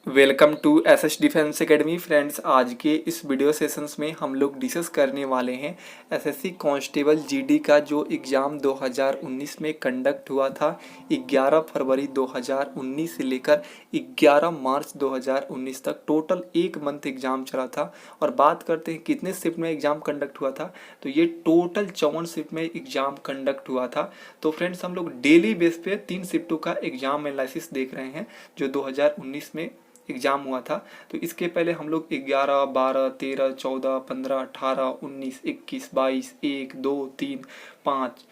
Welcome to SS defence academy friends. आज के इस वीडियो सेशंस में हम लोग डिस्कस करने वाले हैं एसएससी कांस्टेबल जीडी का जो एग्ज़ाम 2019 में कंडक्ट हुआ था 11 फरवरी 2019 से लेकर 11 मार्च 2019 तक। टोटल एक मंथ एग्ज़ाम चला था। और बात करते हैं कितने शिफ्ट में एग्ज़ाम कंडक्ट हुआ था, तो ये टोटल 54 शिफ्ट में एग्ज़ाम कंडक्ट हुआ था। तो फ्रेंड्स हम लोग डेली बेस पे 3 शिफ्टों का एग्ज़ाम एनालिसिस देख रहे हैं जो 2019 में एग्ज़ाम हुआ था। तो इसके पहले हम लोग 11, 12, 13, 14, 15, 18, 19, 21, 22, 1, 2, 3, 5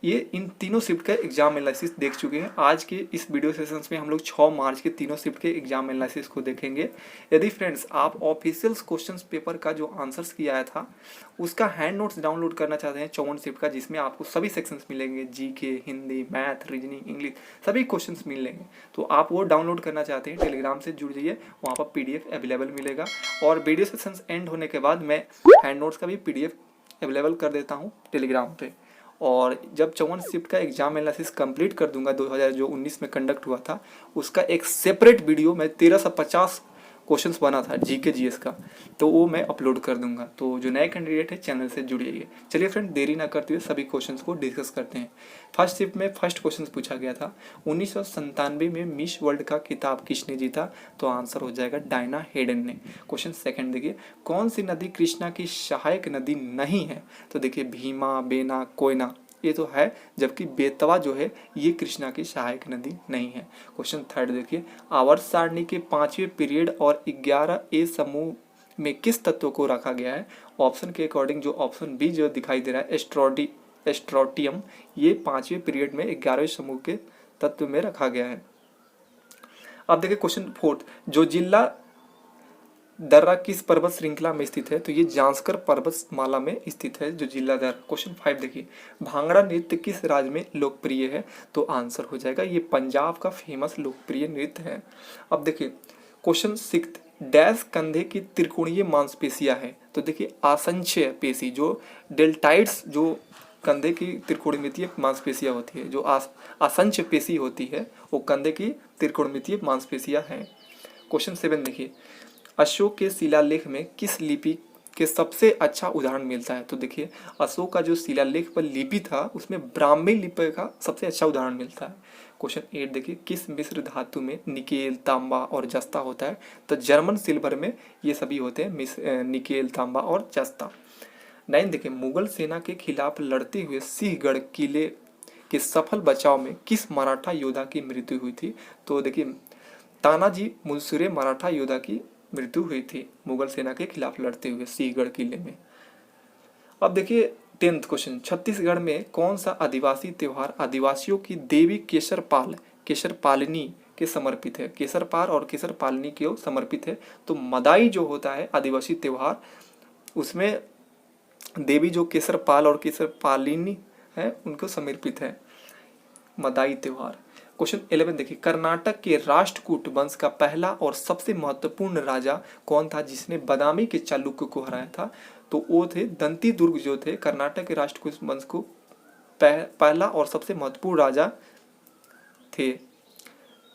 ये इन तीनों शिफ्ट का एग्जाम एनालिसिस देख चुके हैं। आज के इस वीडियो सेशंस में हम लोग 6 मार्च के तीनों शिफ्ट के एग्जाम एनालिसिस को देखेंगे। यदि फ्रेंड्स आप ऑफिशियल क्वेश्चंस पेपर का जो आंसर्स किया आया था उसका हैंड नोट्स डाउनलोड करना चाहते हैं 54 शिफ्ट का, जिसमें आपको सभी सेक्शंस मिलेंगे, GK, Hindi, math, reasoning, English सभी क्वेश्चंस मिलेंगे। तो आप वो डाउनलोड करना चाहते हैं टेलीग्राम से जुड़ जाइए, वहाँ पर PDF अवेलेबल मिलेगा। और वीडियो सेशंस एंड होने के बाद मैं हैंड नोट्स का भी PDF अवेलेबल कर देता हूँ टेलीग्राम पे। और जब 54 शिफ्ट का एग्जाम एनालिसिस कंप्लीट कर दूंगा 2019 में कंडक्ट हुआ था उसका एक सेपरेट वीडियो मैं 1350 क्वेश्चंस बना था जीके जीएस का, तो वो मैं अपलोड कर दूंगा। तो जो नए कैंडिडेट है चैनल से जुड़िए। चलिए फ्रेंड देरी ना करते हुए सभी क्वेश्चंस को डिस्कस करते हैं। फर्स्ट शिफ्ट में फर्स्ट क्वेश्चन पूछा गया था 1997 में मिस वर्ल्ड का खिताब किसने जीता, तो आंसर हो जाएगा डायना हेडन ने। क्वेश्चन सेकंड देखिए, कौन सी नदी कृष्णा की सहायक नदी नहीं है, तो देखिए भीमा, बेना, कोयना ये तो है, जबकि बेतवा जो है ये कृष्णा की सहायक नदी नहीं है। क्वेश्चन थर्ड देखिए, आवर्त सारणी के 5वें पीरियड और 11A समूह में किस तत्व को रखा गया है। ऑप्शन के अकॉर्डिंग जो ऑप्शन बी जो दिखाई दे रहा है एस्ट्रोटियम, ये 5वें पीरियड में 11वें समूह के तत्व में रखा गया है। अब देखिए क्वेश्चन फोर्थ, जो जिला दर्रा किस पर्वत श्रृंखला में स्थित है, तो ये जांस्कर पर्वतमाला में स्थित है जो जिला दर्रा। क्वेश्चन 5 देखिए, भांगड़ा नृत्य किस राज्य में लोकप्रिय है, तो आंसर हो जाएगा ये पंजाब का फेमस लोकप्रिय नृत्य है। अब देखिए क्वेश्चन 6, डैश कंधे की त्रिकोणीय मांसपेशियां है, तो देखिए आसंख्य पेशी जो डेल्टाइड्स जो कंधे की त्रिकोणमितीय मांसपेशियां होती है, जो आसंख्य पेशी होती है वो कंधे की त्रिकोणमितीय मांसपेशियां हैं। क्वेश्चन 7 देखिए, अशोक के शिलालेख में किस लिपि के सबसे अच्छा उदाहरण मिलता है, तो देखिए अशोक का जो शिलालेख पर लिपि था उसमें ब्राह्मी लिपि का सबसे अच्छा उदाहरण मिलता है। क्वेश्चन 8 देखिए, किस मिश्र धातु में निकेल, तांबा और जस्ता होता है, तो जर्मन सिल्वर में ये सभी होते हैं निकेल, तांबा और जस्ता। 9 देखिए, मुगल सेना के खिलाफ लड़ते हुए सिंहगढ़ किले के सफल बचाव में किस मराठा योद्धा की मृत्यु हुई थी, तो देखिए तानाजी मुनसुरे मराठा योद्धा की मृत्यु हुई थी मुगल सेना के खिलाफ लड़ते हुए सिंहगढ़ किले में। अब देखिए 10th क्वेश्चन, छत्तीसगढ़ में कौन सा आदिवासी त्योहार आदिवासियों की देवी केशरपालिनी के समर्पित है, केसरपाल और केसरपालिनी को समर्पित है। तो मदाई जो होता है आदिवासी त्योहार उसमें देवी जो केसरपाल और केसरपालिनी है उनको समर्पित है मदाई त्योहार। क्वेश्चन 11 देखिए, कर्नाटक के राष्ट्रकूट वंश का पहला और सबसे महत्वपूर्ण राजा कौन था जिसने बादामी के चालुक्य को हराया था, तो वो थे दंती दुर्ग जो थे कर्नाटक के राष्ट्रकूट वंश को पहला और सबसे महत्वपूर्ण राजा थे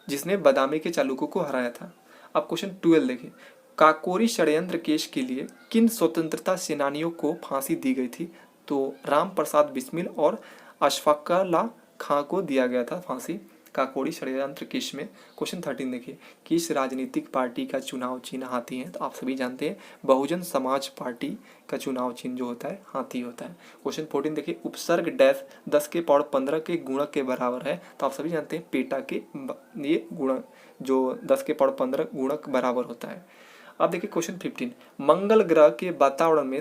जिसने बादामी के चालुक्य को हराया था। अब क्वेश्चन 12 देखिए, काकोरी षड्यंत्र केस के लिए किन स्वतंत्रता सेनानियों को फांसी दी गई थी, तो राम प्रसाद बिस्मिल और अशफाकल्ला खां को दिया गया था फांसी काकोरी षड्यंत्र केस में। क्वेश्चन 13 देखिए, किस राजनीतिक पार्टी का चुनाव चिन्ह हाथी है, तो आप सभी जानते हैं बहुजन समाज पार्टी का चुनाव चिन्ह जो होता है हाथी होता है। क्वेश्चन 14 देखिए, उपसर्ग डैश 10 के पावर 15 के गुणक के बराबर है, तो आप सभी जानते हैं पेटा के ये गुणक जो 10 के पावर 15 गुणक बराबर होता है। अब देखिए क्वेश्चन 15, मंगल ग्रह के वातावरण में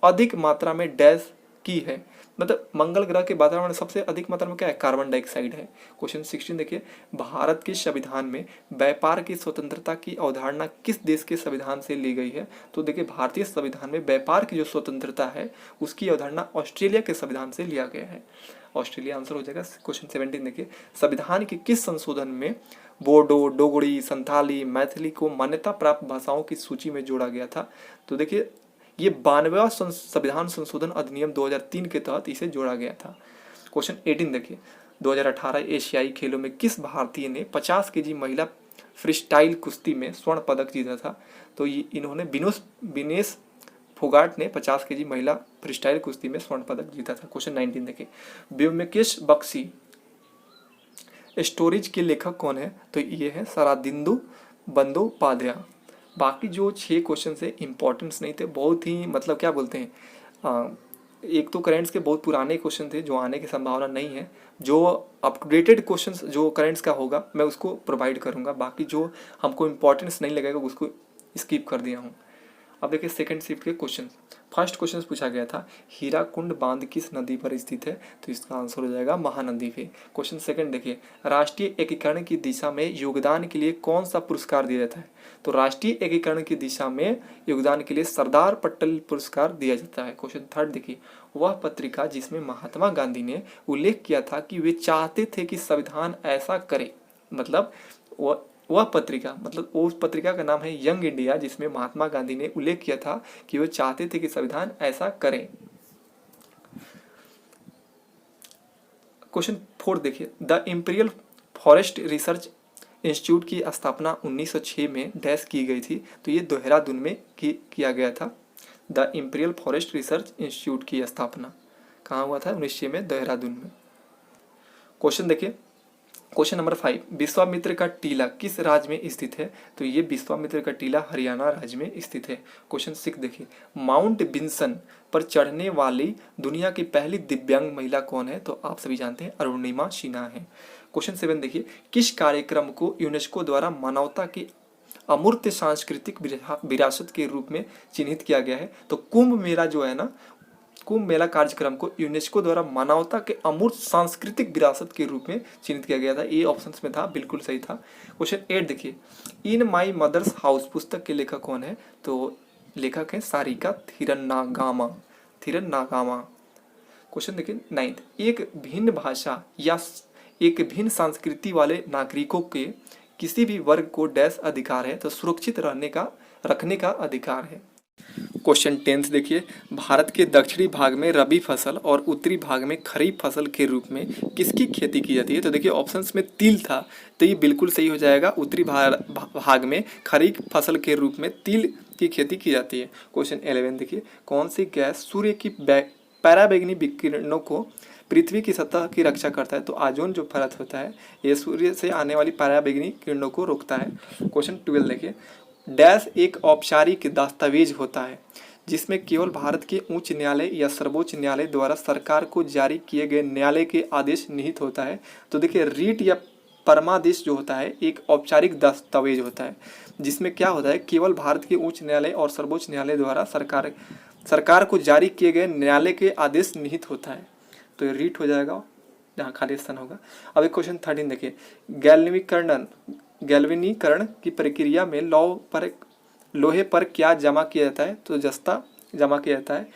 अधिक मात्रा में डैश की है, मतलब मंगल ग्रह के वातावरण में सबसे अधिक मात्रा में क्या है, कार्बन डाइऑक्साइड है। क्वेश्चन 16 देखिए, भारत के संविधान में व्यापार की स्वतंत्रता की अवधारणा किस देश के संविधान से ली गई है, तो देखिए भारतीय संविधान में व्यापार की जो स्वतंत्रता है उसकी अवधारणा ऑस्ट्रेलिया के संविधान से लिया गया है, ऑस्ट्रेलिया आंसर हो जाएगा। क्वेश्चन 17 देखिए, संविधान के किस संशोधन में बोडो, डोगरी, संथाली, मैथिली को मान्यता प्राप्त भाषाओं की सूची में जोड़ा गया था, तो देखिए ये 92वां संविधान संशोधन अधिनियम 2003 के तहत इसे जोड़ा गया था। क्वेश्चन 18 देखिए, 2018 एशियाई खेलों में किस भारतीय ने 50 kg महिला फ्रीस्टाइल कुश्ती में स्वर्ण पदक जीता था। तो ये इन्होंने विनेश फोगाट ने 50 केजी महिला फ्रीस्टाइल कुश्ती में स्वर्ण पदक जीता था। क्वेश्चन 19 देखिए, व्योमकेश बख्शी स्टोरेज के लेखक कौन है? तो ये है शरदिंदु बंदोपाध्याय। बाकी जो 6 क्वेश्चन से इंपॉर्टेंस नहीं थे, बहुत ही मतलब क्या बोलते हैं, एक तो करेंट्स के बहुत पुराने क्वेश्चन थे जो आने की संभावना नहीं है। जो अपडेटेड क्वेश्चंस जो करेंट्स का होगा मैं उसको प्रोवाइड करूंगा, बाकी जो हमको इंपॉर्टेंस नहीं लगेगा उसको स्किप कर दिया हूँ। अब देखिए सेकंड शिफ्ट के क्वेश्चन। फर्स्ट क्वेश्चन पूछा गया था हीराकुंड बांध किस नदी पर स्थित है? तो इसका आंसर हो जाएगा महानदी पे। क्वेश्चन सेकंड देखिए, राष्ट्रीय एकीकरण की दिशा में योगदान के लिए कौन सा पुरस्कार दिया जाता है? तो राष्ट्रीय एकीकरण की दिशा में योगदान के लिए सरदार पटेल पुरस्कार दिया जाता है। क्वेश्चन थर्ड देखिए, वह पत्रिका जिसमें महात्मा गांधी ने उल्लेख किया था कि वे चाहते थे कि संविधान ऐसा करे, मतलब वह पत्रिका, मतलब उस पत्रिका का नाम है यंग इंडिया, जिसमें महात्मा गांधी ने उल्लेख किया था कि वो चाहते थे कि संविधान ऐसा करें। क्वेश्चन 4 देखिए, the imperial forest research institute की स्थापना 1906 में डैश की गई थी? तो ये देहरादून में किया गया था। The imperial forest research institute की स्थापना कहाँ हुआ था? 1906 में देहरादून में। क्वेश्चन देखिए, क्वेश्चन नंबर 5, विश्वामित्र का टीला किस राज्य में स्थित है? तो ये विश्वामित्र का टीला हरियाणा राज्य में स्थित है। क्वेश्चन 6 देखिए, माउंट विंसन पर चढ़ने वाली दुनिया की पहली दिव्यांग महिला कौन है? तो आप सभी जानते हैं अरुणिमा सिन्हा है। क्वेश्चन 7 देखिए, किस कार्यक्रम को यूनेस्को द्वारा मानवता की अमूर्त सांस्कृतिक विरासत के रूप में चिन्हित किया गया है? तो कुंभ मेला जो है ना, कुंभ मेला कार्यक्रम को यूनेस्को द्वारा मानवता के अमूर्त सांस्कृतिक विरासत के रूप में चिन्हित किया गया था। ये ऑप्शंस में था, बिल्कुल सही था। क्वेश्चन 8 देखिए, इन माई मदर्स हाउस पुस्तक के लेखक कौन है? तो लेखक है सारिका थिरन्नागामा। क्वेश्चन देखिए 9, एक भिन्न भाषा या एक भिन्न संस्कृति वाले नागरिकों के किसी भी वर्ग को डैश अधिकार है? तो सुरक्षित रखने का अधिकार है। क्वेश्चन 10 देखिए, भारत के दक्षिणी भाग में रबी फसल और उत्तरी भाग में खरीफ फसल के रूप में किसकी खेती की जाती है? तो देखिए ऑप्शंस में तिल था, तो ये बिल्कुल सही हो जाएगा। उत्तरी भाग में खरीफ फसल के रूप में तिल की खेती की जाती है। क्वेश्चन 11 देखिए, कौन सी गैस सूर्य की पराबैंगनी विकिरणों को पृथ्वी की सतह की रक्षा करता है? तो ओजोन जो परत होता है ये सूर्य से आने वाली पराबैंगनी किरणों को रोकता है। क्वेश्चन 12 देखिए, डैश एक औपचारिक दस्तावेज होता है जिसमें केवल भारत के उच्च न्यायालय या सर्वोच्च न्यायालय द्वारा सरकार को जारी किए गए न्यायालय के आदेश निहित होता है? तो देखिए रीट या परमादेश जो होता है एक औपचारिक दस्तावेज होता है जिसमें क्या होता है, केवल भारत के उच्च न्यायालय और सर्वोच्च न्यायालय द्वारा सरकार को जारी किए गए न्यायालय के आदेश निहित होता है। तो ये रीट हो जाएगा, जहाँ खाली स्थान होगा। अब एक क्वेश्चन 13 देखिए, गैल्वेनीकरण की प्रक्रिया में लोहे पर क्या जमा किया जाता है? तो जस्ता जमा किया जाता है,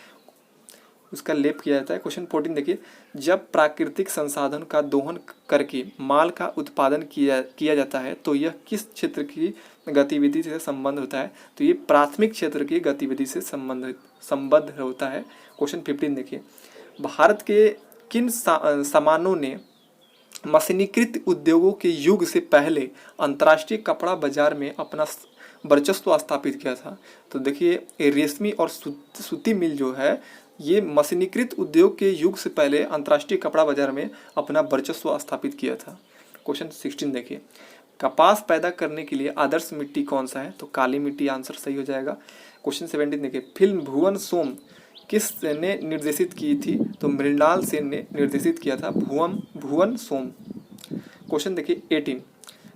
उसका लेप किया जाता है। क्वेश्चन 14 देखिए, जब प्राकृतिक संसाधन का दोहन करके माल का उत्पादन किया जाता है तो यह किस क्षेत्र की गतिविधि से संबंध होता है? तो ये प्राथमिक क्षेत्र की गतिविधि से संबद्ध होता है। क्वेश्चन 15 देखिए, भारत के किन सामानों ने मशीनीकृत उद्योगों के युग से पहले अंतर्राष्ट्रीय कपड़ा बाजार में अपना वर्चस्व स्थापित किया था? तो देखिए रेशमी और सूती मिल जो है ये मशीनीकृत उद्योग के युग से पहले अंतर्राष्ट्रीय कपड़ा बाजार में अपना वर्चस्व स्थापित किया था। क्वेश्चन 16 देखिए, कपास पैदा करने के लिए आदर्श मिट्टी कौन सा है? तो काली मिट्टी आंसर सही हो जाएगा। क्वेश्चन 17 देखिए, फिल्म भुवन सोम किस ने निर्देशित की थी? तो मृणाल सेन ने निर्देशित किया था भुवन सोम। क्वेश्चन देखिए 18,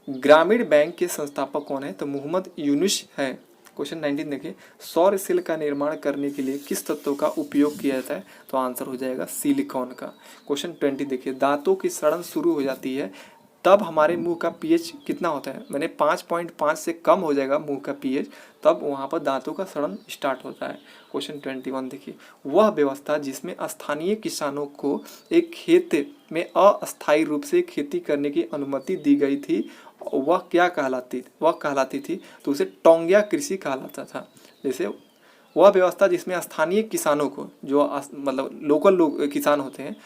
ग्रामीण बैंक के संस्थापक कौन है? तो मोहम्मद यूनुस है। क्वेश्चन 19 देखिए, सौर सेल का निर्माण करने के लिए किस तत्व का उपयोग किया जाता है? तो आंसर हो जाएगा सिलिकॉन का। क्वेश्चन 20 देखिए, दांतों की सड़न शुरू हो जाती है तब हमारे मुंह का पीएच कितना होता है? मैंने 5.5 से कम हो जाएगा मुंह का पीएच, तब वहाँ पर दांतों का सड़न स्टार्ट होता है। क्वेश्चन 21 देखिए, वह व्यवस्था जिसमें स्थानीय किसानों को एक खेत में अस्थायी रूप से खेती करने की अनुमति दी गई थी वह क्या कहलाती थी? तो उसे टोंगिया कृषि कहलाता था। जैसे वह व्यवस्था जिसमें स्थानीय किसानों को, जो मतलब लोकल किसान होते हैं,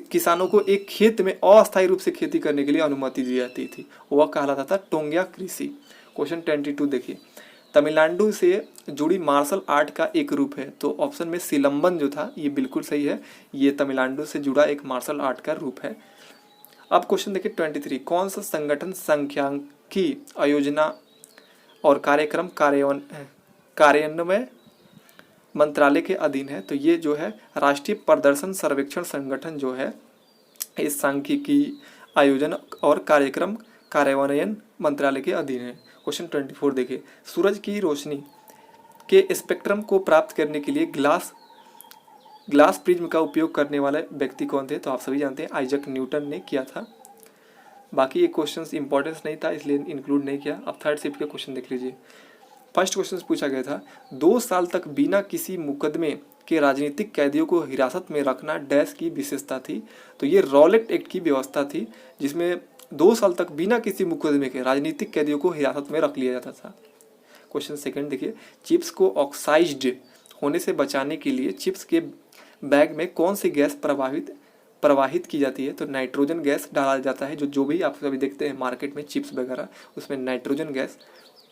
किसानों को एक खेत में अस्थायी रूप से खेती करने के लिए अनुमति दी जाती थी, वह कहलाता था टोंगिया कृषि। क्वेश्चन 22 देखिए, तमिलनाडु से जुड़ी मार्शल आर्ट का एक रूप है, तो ऑप्शन में सिलंबन जो था ये बिल्कुल सही है, ये तमिलनाडु से जुड़ा एक मार्शल आर्ट का रूप है। अब क्वेश्चन देखिए 23, कौन सा संगठन सांख्यिकी आयोजना और कार्यक्रम कार्यान्वयन मंत्रालय के अधीन है? तो ये जो है राष्ट्रीय प्रदर्शन सर्वेक्षण संगठन जो है इस सांख्यिकी आयोजन और कार्यक्रम कार्यान्वयन मंत्रालय के अधीन है। क्वेश्चन 24 देखिए, सूरज की रोशनी के स्पेक्ट्रम को प्राप्त करने के लिए ग्लास प्रिज्म का उपयोग करने वाले व्यक्ति कौन थे? तो आप सभी जानते हैं आइजक न्यूटन ने किया था। बाकी ये क्वेश्चंस इंपॉर्टेंस नहीं था इसलिए इंक्लूड नहीं किया। अब थर्ड शिफ्ट के क्वेश्चन देख लीजिए। फर्स्ट क्वेश्चन पूछा गया था, 2 साल तक बिना किसी मुकदमे के राजनीतिक कैदियों को हिरासत में रखना डैश की विशेषता थी? तो ये रॉलेट एक्ट की व्यवस्था थी जिसमें 2 साल तक बिना किसी मुकदमे के राजनीतिक कैदियों को हिरासत में रख लिया जाता था। क्वेश्चन सेकंड देखिए, चिप्स को ऑक्साइज्ड होने से बचाने के लिए चिप्स के बैग में कौन सी गैस प्रवाहित की जाती है? तो नाइट्रोजन गैस डाला जाता है। जो भी आप सभी देखते हैं मार्केट में चिप्स वगैरह, उसमें नाइट्रोजन गैस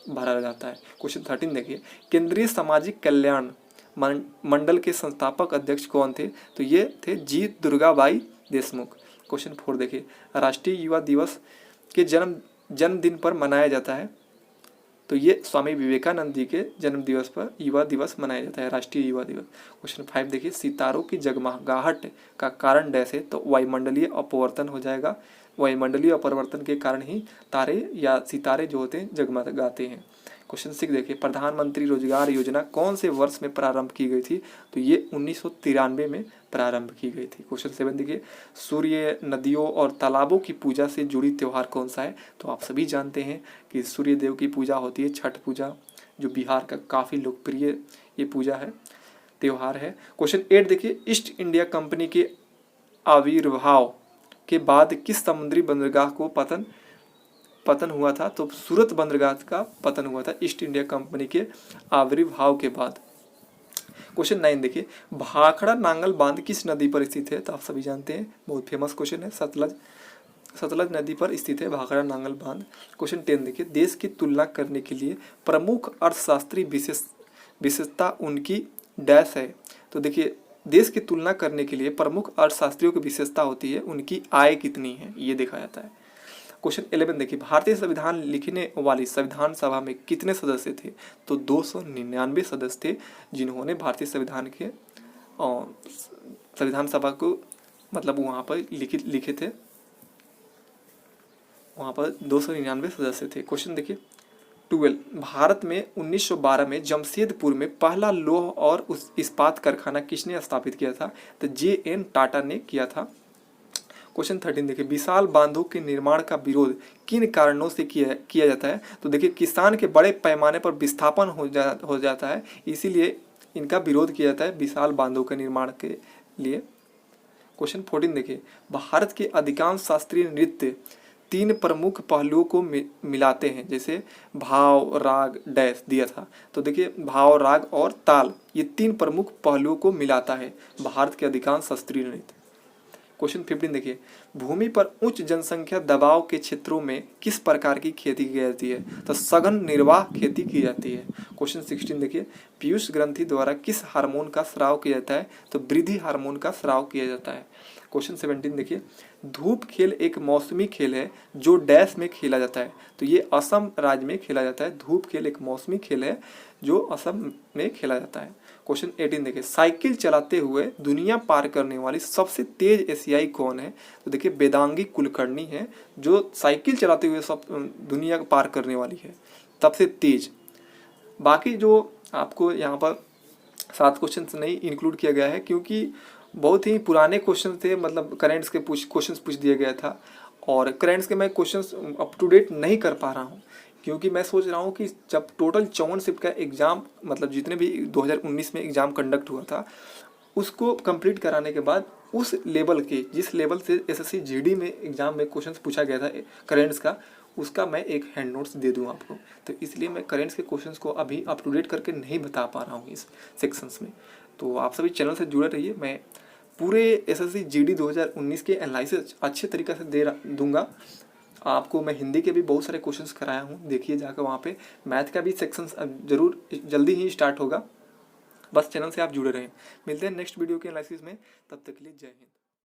भरा जाता है। क्वेश्चन 13 देखिए, केंद्रीय सामाजिक कल्याण मंडल के संस्थापक अध्यक्ष कौन थे? तो ये थे जी दुर्गाबाई देशमुख। क्वेश्चन 4 देखिए, राष्ट्रीय युवा दिवस के जन्मदिन पर मनाया जाता है? तो ये स्वामी विवेकानंद जी के जन्म दिवस पर युवा दिवस मनाया जाता है, राष्ट्रीय युवा दिवस। क्वेश्चन 5 देखिए, सितारों की जगमगाहट का कारण डैश है? तो वायुमंडलीय अपवर्तन हो जाएगा। वायुमंडलीय अपवर्तन के कारण ही तारे या सितारे जो होते हैं जगमगाते हैं। क्वेश्चन 6 देखिए, प्रधानमंत्री रोजगार योजना कौन से वर्ष में प्रारंभ की गई थी? तो ये 1993 में प्रारंभ की गई थी। क्वेश्चन 7 देखिए, सूर्य, नदियों और तालाबों की पूजा से जुड़ी त्यौहार कौन सा है? तो आप सभी जानते हैं कि सूर्य देव की पूजा होती है छठ पूजा, जो बिहार का काफ़ी लोकप्रिय ये पूजा है, त्यौहार है। क्वेश्चन 8 देखिए, ईस्ट इंडिया कंपनी के आविर्भाव के बाद किस समुद्री बंदरगाह को पतन हुआ था? तो सूरत बंदरगाह का पतन हुआ था ईस्ट इंडिया कंपनी के आविर्भाव के बाद। क्वेश्चन 9 देखिए, भाखड़ा नांगल बांध किस नदी पर स्थित है? तो आप सभी जानते हैं, बहुत फेमस क्वेश्चन है, सतलज नदी पर स्थित है भाखड़ा नांगल बांध। क्वेश्चन 10 देखिए, देश की तुलना करने के लिए प्रमुख अर्थशास्त्री विशेषता उनकी डैश है? तो देखिए, देश की तुलना करने के लिए प्रमुख अर्थशास्त्रियों की विशेषता होती है उनकी आय कितनी है, ये देखा जाता है। क्वेश्चन 11 देखिए, भारतीय संविधान लिखने वाली संविधान सभा में कितने सदस्य थे? तो 299 सदस्य थे जिन्होंने भारतीय संविधान के संविधान सभा को मतलब वहाँ पर लिखे थे, वहाँ पर 299 सदस्य थे। क्वेश्चन देखिए 12, भारत में 1912 में जमशेदपुर में पहला लौह और इस्पात कारखाना किसने स्थापित किया था? तो JN टाटा ने किया था। क्वेश्चन 13 देखिए, विशाल बांधों के निर्माण का विरोध किन कारणों से किया जाता है? तो देखिए, किसान के बड़े पैमाने पर विस्थापन हो जाता है, इसीलिए इनका विरोध किया जाता है विशाल बांधों के निर्माण के लिए। क्वेश्चन 14 देखिए, भारत के अधिकांश शास्त्रीय नृत्य 3 प्रमुख पहलुओं को मिलाते हैं, जैसे भाव, राग, डैश दिया था। तो देखिए, भाव, राग और ताल, ये 3 प्रमुख पहलुओं को मिलाता है भारत के अधिकांश शास्त्रीय नृत्य। क्वेश्चन 15 देखिए, भूमि पर उच्च जनसंख्या दबाव के क्षेत्रों में किस प्रकार की खेती की जाती है? तो सघन निर्वाह खेती की जाती है। क्वेश्चन 16 देखिए, पीयूष ग्रंथि द्वारा किस हार्मोन का स्राव किया जाता है? तो वृद्धि हार्मोन का स्राव किया जाता है। क्वेश्चन 17 देखिए, धूप खेल एक मौसमी खेल है जो डैश में खेला जाता है? तो ये असम राज्य में खेला जाता है। धूप खेल एक मौसमी खेल है जो असम में खेला जाता है। क्वेश्चन 18 देखिए, साइकिल चलाते हुए दुनिया पार करने वाली सबसे तेज एशियाई कौन है? तो देखिए, वेदांगी कुलकर्णी है जो साइकिल चलाते हुए सब दुनिया को पार करने वाली है सबसे तेज। बाकी जो आपको यहाँ पर 7 क्वेश्चन नहीं इंक्लूड किया गया है क्योंकि बहुत ही पुराने क्वेश्चन थे, मतलब करेंट्स के क्वेश्चन पूछ दिया गया था और करेंट्स के मैं क्वेश्चंस अप टू डेट नहीं कर पा रहा हूँ क्योंकि मैं सोच रहा हूँ कि जब टोटल 54 शिफ्ट का एग्ज़ाम, मतलब जितने भी 2019 में एग्ज़ाम कंडक्ट हुआ था उसको कंप्लीट कराने के बाद उस लेवल के, जिस लेवल से SSC GD में एग्ज़ाम में क्वेश्चंस पूछा गया था करेंट्स का, उसका मैं एक हैंड नोट्स दे दूँ आपको। तो इसलिए मैं करेंट्स के क्वेश्चंस को अभी अप टू डेट करके नहीं बता पा रहा हूँ इस सेक्शंस में। तो आप सभी चैनल से जुड़े रहिए, मैं पूरे एसएससी जीडी 2019 के एनालिसिस अच्छे तरीके से दूंगा आपको। मैं हिंदी के भी बहुत सारे क्वेश्चंस कराया हूँ, देखिए जाकर वहाँ पे। मैथ का भी सेक्शन जरूर जल्दी ही स्टार्ट होगा, बस चैनल से आप जुड़े रहें। मिलते हैं नेक्स्ट वीडियो के एनालिसिस में, तब तक के लिए जय हिंद।